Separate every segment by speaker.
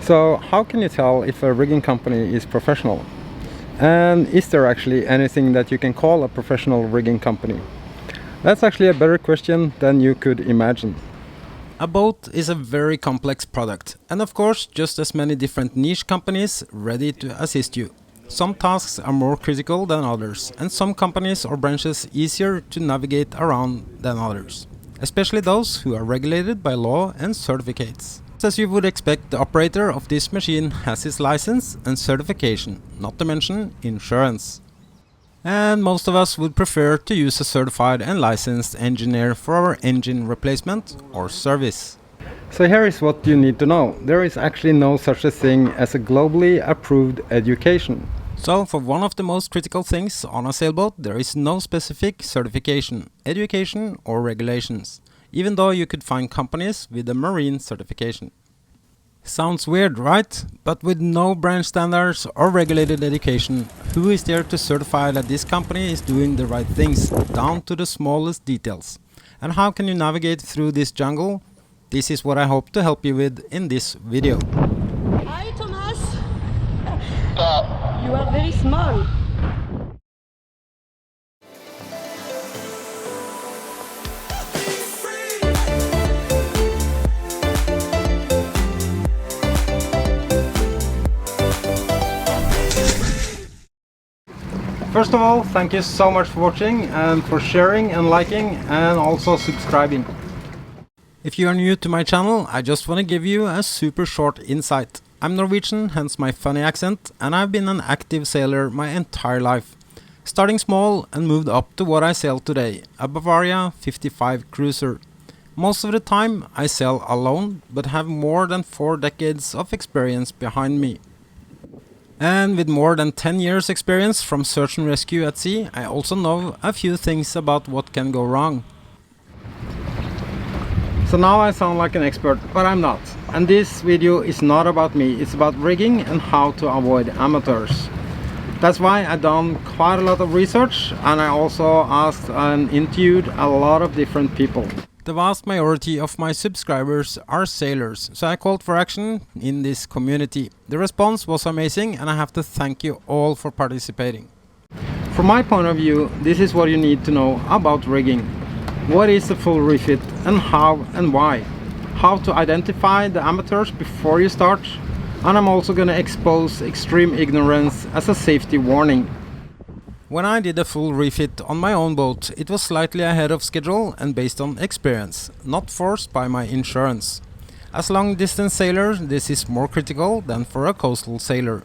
Speaker 1: So how can you tell if a rigging company is professional? And is there actually anything that you can call a professional rigging company? That's actually a better question than you could imagine. A boat is a very complex product, and of course just as many different niche companies ready to assist you. Some tasks are more critical than others, and some companies or branches easier to navigate around than others, especially those who are regulated by law and certificates. As you would expect, the operator of this machine has his license and certification, not to mention insurance. And most of us would prefer to use a certified and licensed engineer for our engine replacement or service. So here is what you need to know. There is actually no such a thing as a globally approved education. So for one of the most critical things on a sailboat, there is no specific certification, education or regulations, even though you could find companies with a marine certification. Sounds weird, right? But with no branch standards or regulated education, who is there to certify that this company is doing the right things, down to the smallest details? And how can you navigate through this jungle? This is what I hope to help you with in this video.
Speaker 2: Hi Thomas! You are very small.
Speaker 1: First of all, thank you so much for watching and for sharing and liking and also subscribing. If you are new to my channel, I just want to give you a super short insight. I'm Norwegian, hence my funny accent, and I've been an active sailor my entire life. Starting small and moved up to what I sail today, a Bavaria 55 cruiser. Most of the time I sail alone, but have more than 4 decades of experience behind me. And with more than 10 years experience from search and rescue at sea, I also know a few things about what can go wrong. So now I sound like an expert, but I'm not. And this video is not about me, it's about rigging and how to avoid amateurs. That's why I've done quite a lot of research, and I also asked and interviewed a lot of different people. The vast majority of my subscribers are sailors, so I called for action in this community. The response was amazing, and I have to thank you all for participating. From my point of view, this is what you need to know about rigging. What is a full refit and how and why? How to identify the amateurs before you start. And I'm also going to expose extreme ignorance as a safety warning. When I did a full refit on my own boat, it was slightly ahead of schedule and based on experience, not forced by my insurance. As long-distance sailor, this is more critical than for a coastal sailor.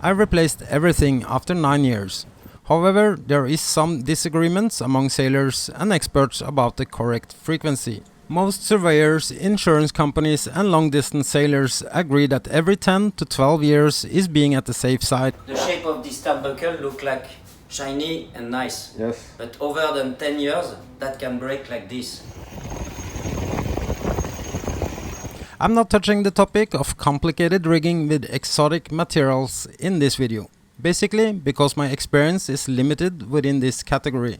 Speaker 1: I replaced everything after 9 years. However, there is some disagreements among sailors and experts about the correct frequency. Most surveyors, insurance companies and long-distance sailors agree that every 10 to 12 years is being at the safe side.
Speaker 3: The shape of this turnbuckle look like shiny and nice.
Speaker 1: Yes.
Speaker 3: But over than 10 years, that can break like this.
Speaker 1: I'm not touching the topic of complicated rigging with exotic materials in this video. Basically, because my experience is limited within this category.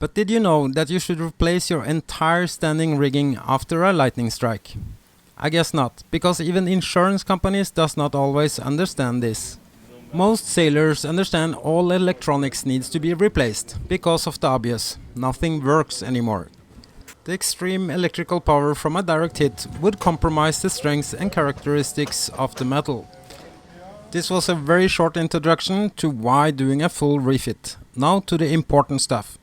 Speaker 1: But did you know that you should replace your entire standing rigging after a lightning strike? I guess not, because even insurance companies does not always understand this. Most sailors understand all electronics needs to be replaced, because of the obvious, nothing works anymore. The extreme electrical power from a direct hit would compromise the strength and characteristics of the metal. This was a very short introduction to why doing a full refit. Now to the important stuff.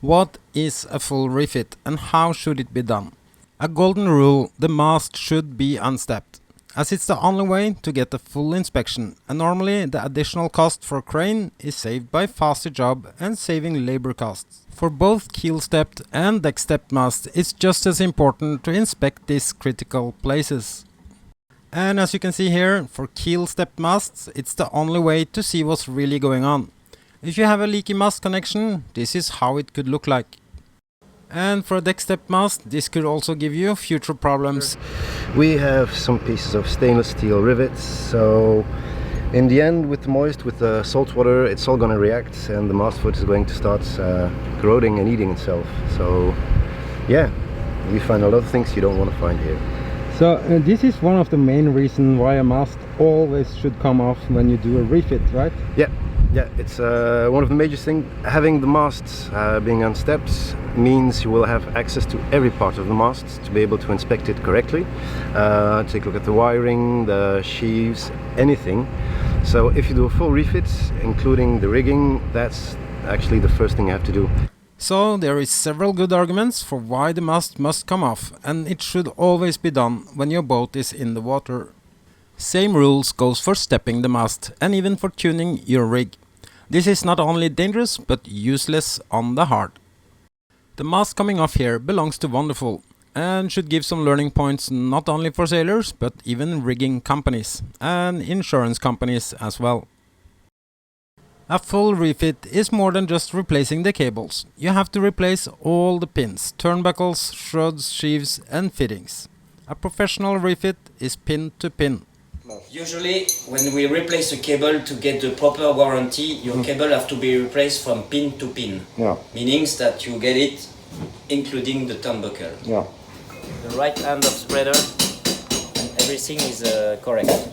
Speaker 1: What is a full refit and how should it be done? A golden rule, the mast should be unstepped, as it's the only way to get a full inspection, and normally the additional cost for crane is saved by faster job and saving labor costs. For both keel-stepped and deck-stepped masts, it's just as important to inspect these critical places. And as you can see here, for keel-stepped masts, it's the only way to see what's really going on. If you have a leaky mast connection, this is how it could look like. And for a deck-stepped mast, this could also give you future problems.
Speaker 4: We have some pieces of stainless steel rivets, so in the end with the salt water, it's all going to react and the mast foot is going to start corroding and eating itself. So yeah, we find a lot of things you don't want to find here.
Speaker 1: So this is one of the main reasons why a mast always should come off when you do a refit, right?
Speaker 4: Yeah, it's one of the major things. Having the mast being unstepped means you will have access to every part of the mast to be able to inspect it correctly, take a look at the wiring, the sheaves, anything. So if you do a full refit, including the rigging, that's actually the first thing you have to do.
Speaker 1: So there is several good arguments for why the mast must come off, and it should always be done when your boat is in the water. Same rules goes for stepping the mast and even for tuning your rig. This is not only dangerous but useless on the hard. The mast coming off here belongs to Wonderful and should give some learning points not only for sailors but even rigging companies and insurance companies as well. A full refit is more than just replacing the cables. You have to replace all the pins, turnbuckles, shrouds, sheaves and fittings. A professional refit is pin to pin.
Speaker 3: Usually, when we replace a cable to get the proper warranty, your cable have to be replaced from pin to pin.
Speaker 4: Yeah.
Speaker 3: Meaning that you get it including the turnbuckle.
Speaker 4: Yeah.
Speaker 3: The right hand of spreader and everything is correct.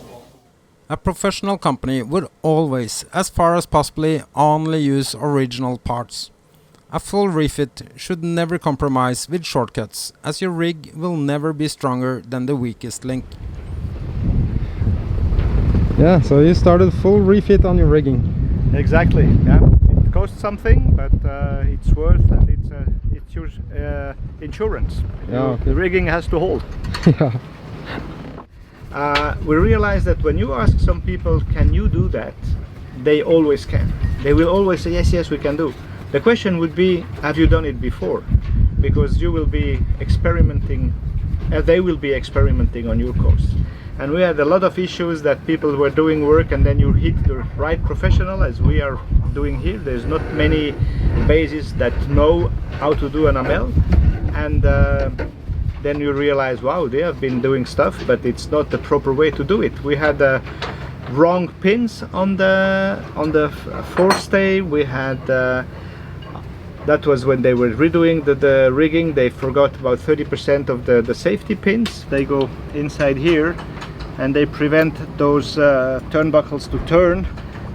Speaker 1: A professional company would always, as far as possibly, only use original parts. A full refit should never compromise with shortcuts, as your rig will never be stronger than the weakest link. Yeah, so you started full refit on your rigging.
Speaker 5: Exactly, yeah. It costs something, but it's worth, and it's your insurance.
Speaker 1: Yeah, okay.
Speaker 5: The rigging has to hold.
Speaker 1: Yeah.
Speaker 5: We realize that when you ask some people, can you do that? They always can. They will always say, yes, we can do. The question would be, have you done it before? Because you will be experimenting, they will be experimenting on your course. And we had a lot of issues that people were doing work and then you hit the right professional, as we are doing here. There's not many bases that know how to do an AML. And then you realize, wow, they have been doing stuff, but it's not the proper way to do it. We had wrong pins on the forestay. We had that was when they were redoing the rigging. They forgot about 30% of the safety pins. They go inside here, and they prevent those turnbuckles to turn.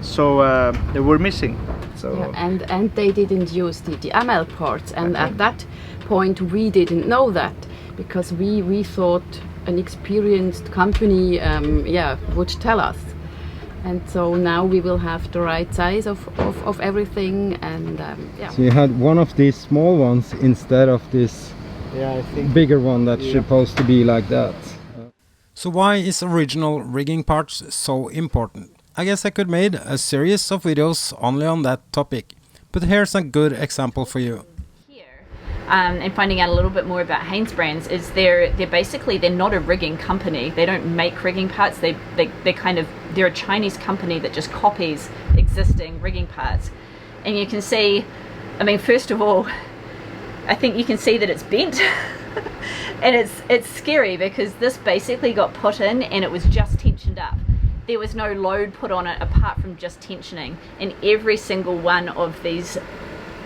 Speaker 5: So they were missing. So
Speaker 6: yeah, and they didn't use the AML parts, and at that point we didn't know that, because we thought an experienced company would tell us. And so now we will have the right size of everything, and yeah.
Speaker 1: So you had one of these small ones instead of this
Speaker 5: I think
Speaker 1: bigger one that's supposed to be like that. So why is original rigging parts so important? I guess I could made a series of videos only on that topic, but here's a good example for you.
Speaker 7: And finding out a little bit more about Haynes Brands is they're not a rigging company. They don't make rigging parts. They're a Chinese company that just copies existing rigging parts. And you can see, I mean, first of all, I think you can see that it's bent. And it's scary because this basically got put in and it was just tensioned up. There was no load put on it apart from just tensioning. And every single one of these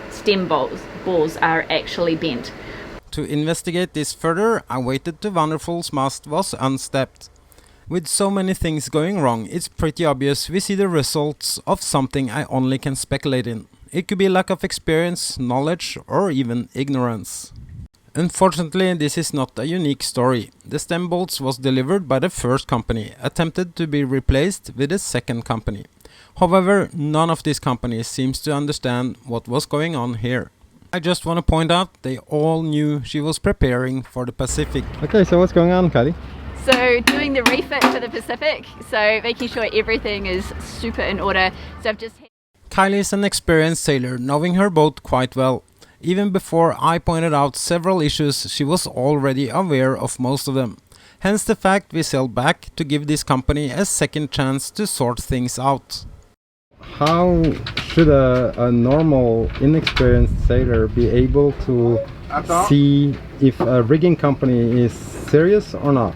Speaker 7: stem balls are actually bent.
Speaker 1: To investigate this further, I waited till Wonderful's mast was unstepped. With so many things going wrong, it's pretty obvious we see the results of something I only can speculate in. It could be lack of experience, knowledge, or even ignorance. Unfortunately, this is not a unique story. The stem bolts was delivered by the first company, attempted to be replaced with a second company. However, none of these companies seems to understand what was going on here. I just want to point out they all knew she was preparing for the Pacific. Okay, so what's going on, Kylie?
Speaker 7: So doing the refit for the Pacific, so making sure everything is super in order. So I've just...
Speaker 1: Kylie is an experienced sailor, knowing her boat quite well. Even before I pointed out several issues, she was already aware of most of them. Hence the fact we sailed back to give this company a second chance to sort things out. How should a normal, inexperienced sailor be able to see if a rigging company is serious or not?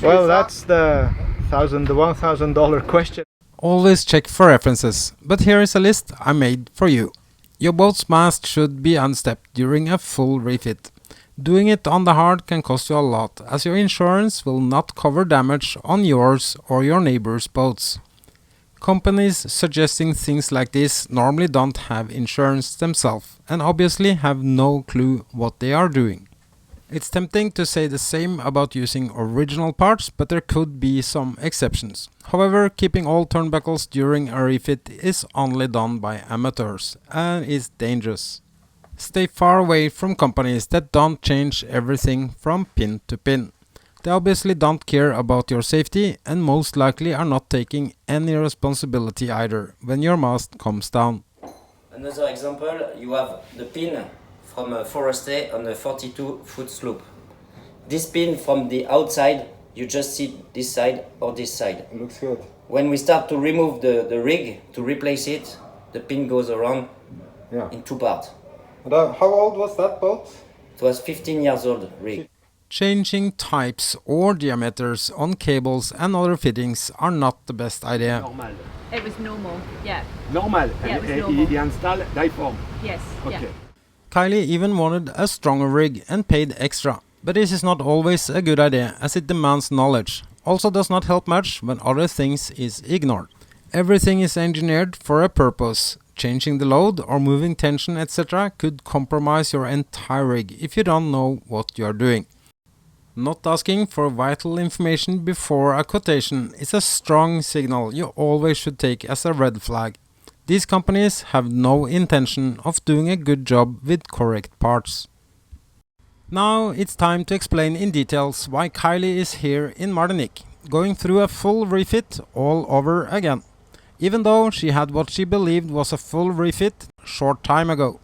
Speaker 5: well, that's the $1,000 question.
Speaker 1: Always check for references, but here is a list I made for you. Your boat's mast should be unstepped during a full refit. Doing it on the hard can cost you a lot, as your insurance will not cover damage on yours or your neighbor's boats. Companies suggesting things like this normally don't have insurance themselves and obviously have no clue what they are doing. It's tempting to say the same about using original parts, but there could be some exceptions. However, keeping all turnbuckles during a refit is only done by amateurs and is dangerous. Stay far away from companies that don't change everything from pin to pin. They obviously don't care about your safety and most likely are not taking any responsibility either when your mast comes down.
Speaker 3: Another example, you have the pin from a forestay on a 42-foot sloop. This pin from the outside, you just see this side or this side.
Speaker 4: It looks good.
Speaker 3: When we start to remove the rig to replace it, the pin goes around in two parts.
Speaker 4: And, how old was that boat?
Speaker 3: It was 15 years old rig.
Speaker 1: Changing types or diameters on cables and other fittings are not the best idea.
Speaker 8: Normal.
Speaker 7: It was normal, yeah.
Speaker 8: Normal.
Speaker 7: Yeah, it was normal.
Speaker 8: Il installe diforme.
Speaker 7: Yes,
Speaker 8: Okay.
Speaker 7: yeah.
Speaker 1: Kylie even wanted a stronger rig and paid extra. But this is not always a good idea as it demands knowledge. Also does not help much when other things is ignored. Everything is engineered for a purpose. Changing the load or moving tension etc. could compromise your entire rig if you don't know what you are doing. Not asking for vital information before a quotation is a strong signal you always should take as a red flag. These companies have no intention of doing a good job with correct parts. Now it's time to explain in details why Kylie is here in Martinique, going through a full refit all over again, even though she had what she believed was a full refit short time ago.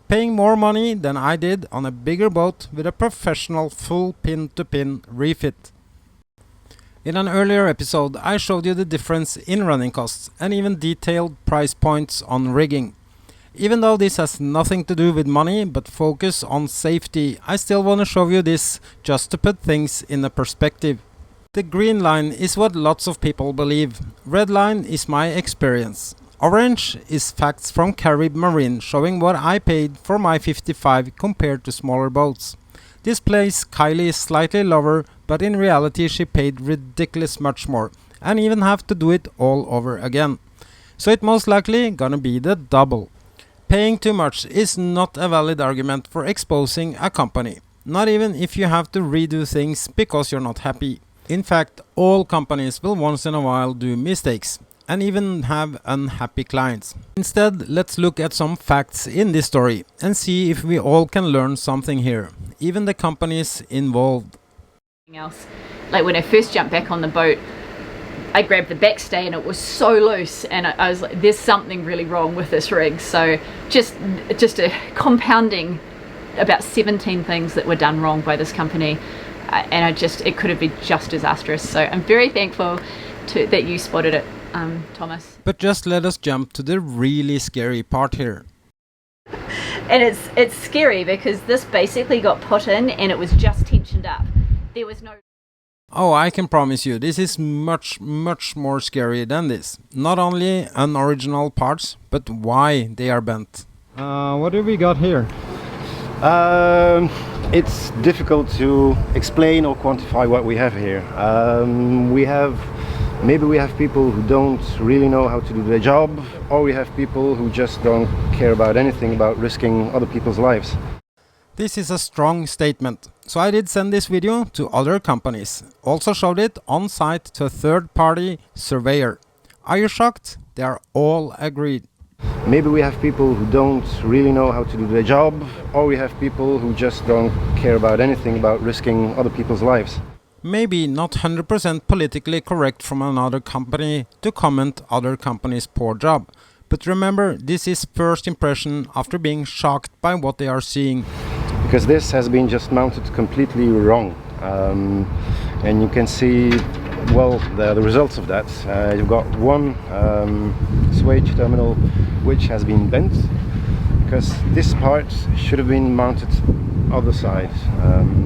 Speaker 1: Paying more money than I did on a bigger boat with a professional full pin-to-pin refit. In an earlier episode I showed you the difference in running costs and even detailed price points on rigging. Even though this has nothing to do with money but focus on safety, I still want to show you this just to put things in a perspective. The green line is what lots of people believe. Red line is my experience. Orange is facts from Carib Marine showing what I paid for my 55 compared to smaller boats. This place Kylie is slightly lower, but in reality she paid ridiculous much more and even have to do it all over again. So it most likely gonna be the double. Paying too much is not a valid argument for exposing a company, not even if you have to redo things because you're not happy. In fact, all companies will once in a while do mistakes and even have unhappy clients. Instead, let's look at some facts in this story and see if we all can learn something here, even the companies involved.
Speaker 7: Else. Like when I first jumped back on the boat, I grabbed the backstay and it was so loose and I was like, there's something really wrong with this rig. So just a compounding about 17 things that were done wrong by this company, and it could have been just disastrous. So I'm very thankful that you spotted it, Thomas.
Speaker 1: But just let us jump to the really scary part here.
Speaker 7: And it's scary because this basically got put in and it was just tensioned up. There was no...
Speaker 1: Oh, I can promise you, this is much more scary than this. Not only unoriginal parts, but why they are bent. What do we got here?
Speaker 4: It's difficult to explain or quantify what we have here. Maybe we have people who don't really know how to do their job, or we have people who just don't care about anything about risking other people's lives.
Speaker 1: This is a strong statement, so I did send this video to other companies. Also showed it on site to a third-party surveyor. Are you shocked? They are all agreed.
Speaker 4: Maybe we have people who don't really know how to do their job, or we have people who just don't care about anything about risking other people's lives.
Speaker 1: Maybe not 100% politically correct from another company to comment other companies' poor job. But remember, this is first impression after being shocked by what they are seeing.
Speaker 4: Because this has been just mounted completely wrong. And you can see, well, the results of that. You've got one SwT terminal which has been bent, because this part should have been mounted other side,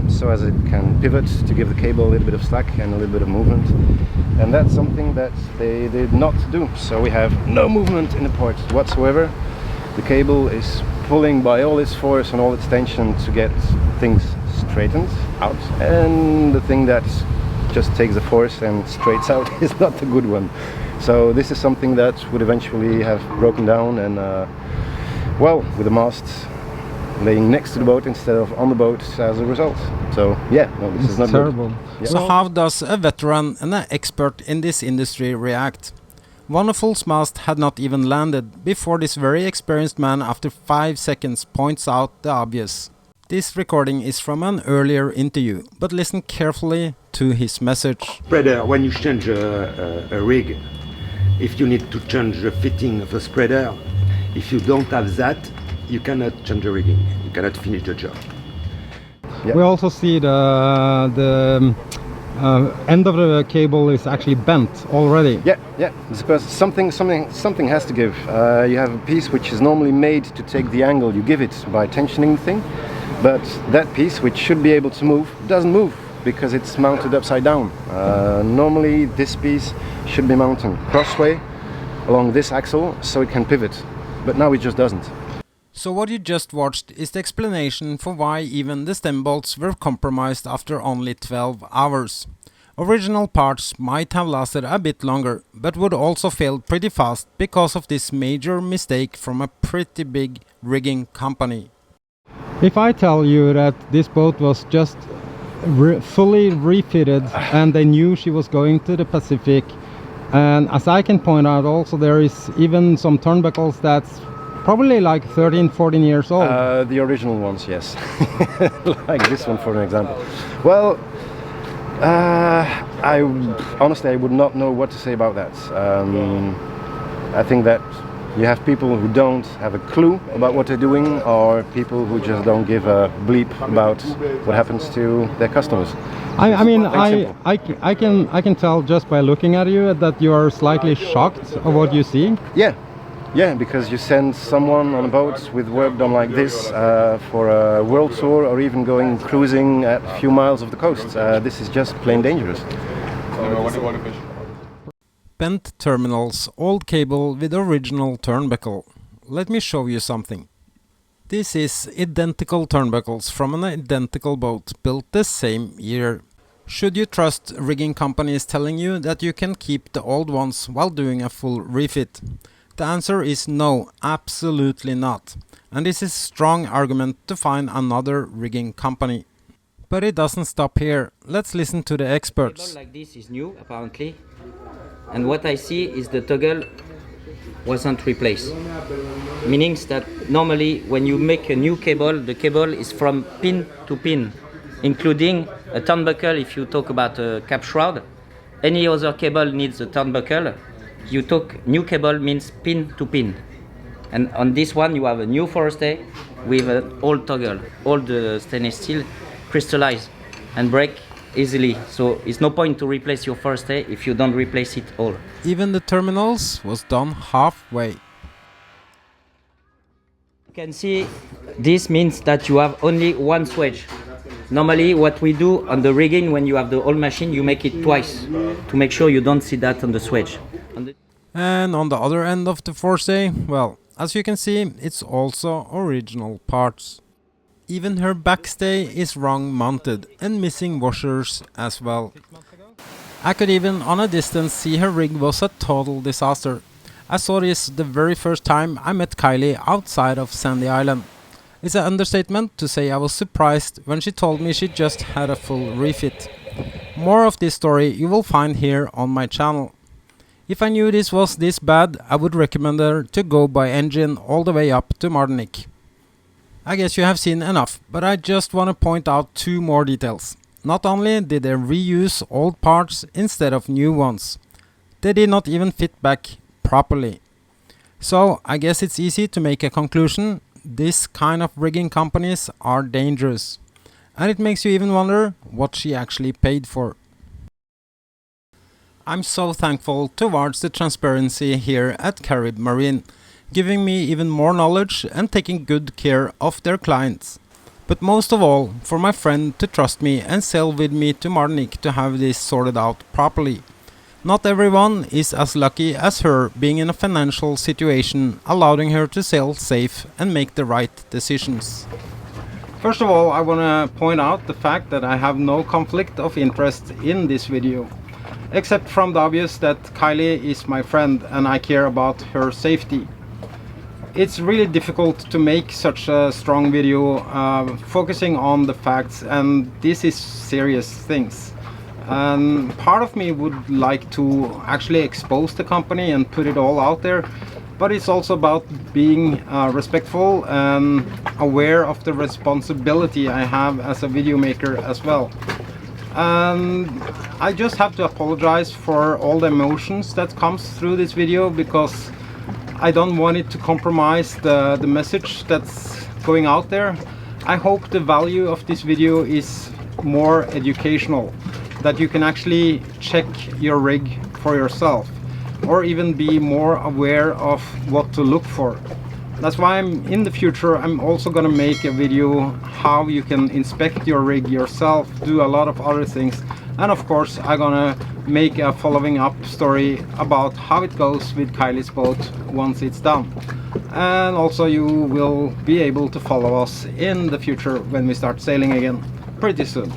Speaker 4: so as it can pivot to give the cable a little bit of slack and a little bit of movement, and that's something that they did not do. So we have no movement in the port whatsoever. The cable is pulling by all its force and all its tension to get things straightens out, and the thing that just takes the force and straights out is not the good one. So this is something that would eventually have broken down, and well, with the mast laying next to the boat instead of on the boat as a result. So yeah, no, this is not
Speaker 1: terrible.
Speaker 4: Yeah.
Speaker 1: So how does a veteran and an expert in this industry react? One of Ful's mast had not even landed before this very experienced man, after 5 seconds, points out the obvious. This recording is from an earlier interview, but listen carefully to his message.
Speaker 8: Spreader, when you change a rig, if you need to change the fitting of the spreader, if you don't have that, you cannot change the rigging. You cannot finish the job.
Speaker 1: Yeah. We also see the end of the cable is actually bent already.
Speaker 4: Yeah, it's because something has to give. You have a piece which is normally made to take the angle you give it by tensioning the thing, but that piece, which should be able to move, doesn't move because it's mounted upside down. Normally this piece should be mounted crossway along this axle so it can pivot, but now it just doesn't. So what you just watched is the explanation for why even the stem bolts were compromised after only 12 hours. Original parts might have lasted a bit longer, but would also fail pretty fast because of this major mistake from a pretty big rigging company. If I tell you that this boat was just fully refitted and they knew she was going to the Pacific, and as I can point out also, there is even some turnbuckles that's probably like 13-14 years old. The original ones, yes. Like this one, for an example. Well, I honestly would not know what to say about that. I think that you have people who don't have a clue about what they're doing, or people who just don't give a bleep about what happens to their customers. I mean, I can tell just by looking at you that you are slightly shocked of what you see. Yeah, because you send someone on a boat with work done like this for a world tour, or even going cruising at a few miles of the coast. This is just plain dangerous. Bent terminals, old cable with original turnbuckle. Let me show you something. This is identical turnbuckles from an identical boat built the same year. Should you trust rigging companies telling you that you can keep the old ones while doing a full refit? The answer is no, absolutely not. And this is a strong argument to find another rigging company. But it doesn't stop here. Let's listen to the experts.
Speaker 3: Cable like this is new, apparently. And what I see is the toggle wasn't replaced. Meaning that normally when you make a new cable, the cable is from pin to pin, including a turnbuckle. If you talk about a cap shroud, any other cable needs a turnbuckle. You talk new cable means pin to pin. And on this one you have a new forestay with an old toggle. All the stainless steel crystallize and break easily, so it's no point to replace your forestay if you don't replace it all.
Speaker 1: Even the terminals was done halfway.
Speaker 3: You can see this means that you have only one switch. Normally what we do on the rigging, when you have the old machine, you make it twice to make sure you don't see that on the switch.
Speaker 1: And on the other end of the forestay, well, as you can see, it's also original parts. Even her backstay is wrong mounted and missing washers as well. I could even on a distance see her rig was a total disaster. I saw this the very first time I met Kylie outside of Sandy Island. It's an understatement to say I was surprised when she told me she just had a full refit. More of this story you will find here on my channel. If I knew this was this bad, I would recommend her to go by engine all the way up to Martinique. I guess you have seen enough, but I just want to point out two more details. Not only did they reuse old parts instead of new ones, they did not even fit back properly. So I guess it's easy to make a conclusion: this kind of rigging companies are dangerous. And it makes you even wonder what she actually paid for. I'm so thankful towards the transparency here at Carib Marine, giving me even more knowledge and taking good care of their clients. But most of all, for my friend to trust me and sail with me to Martinique to have this sorted out properly. Not everyone is as lucky as her, being in a financial situation allowing her to sail safe and make the right decisions. First of all, I want to point out the fact that I have no conflict of interest in this video, except from the obvious that Kylie is my friend and I care about her safety. It's really difficult to make such a strong video focusing on the facts, and this is serious things. And part of me would like to actually expose the company and put it all out there, but it's also about being respectful and aware of the responsibility I have as a video maker as well. And I just have to apologize for all the emotions that comes through this video, because I don't want it to compromise the message that's going out there. I hope the value of this video is more educational, that you can actually check your rig for yourself, or even be more aware of what to look for. That's why in the future I'm also gonna make a video how you can inspect your rig yourself, do a lot of other things, and of course I'm gonna make a following up story about how it goes with Kylie's boat once it's done. And also you will be able to follow us in the future when we start sailing again pretty soon.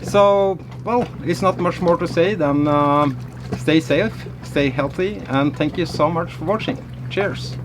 Speaker 1: So, well, it's not much more to say than stay safe, stay healthy, and thank you so much for watching. Cheers!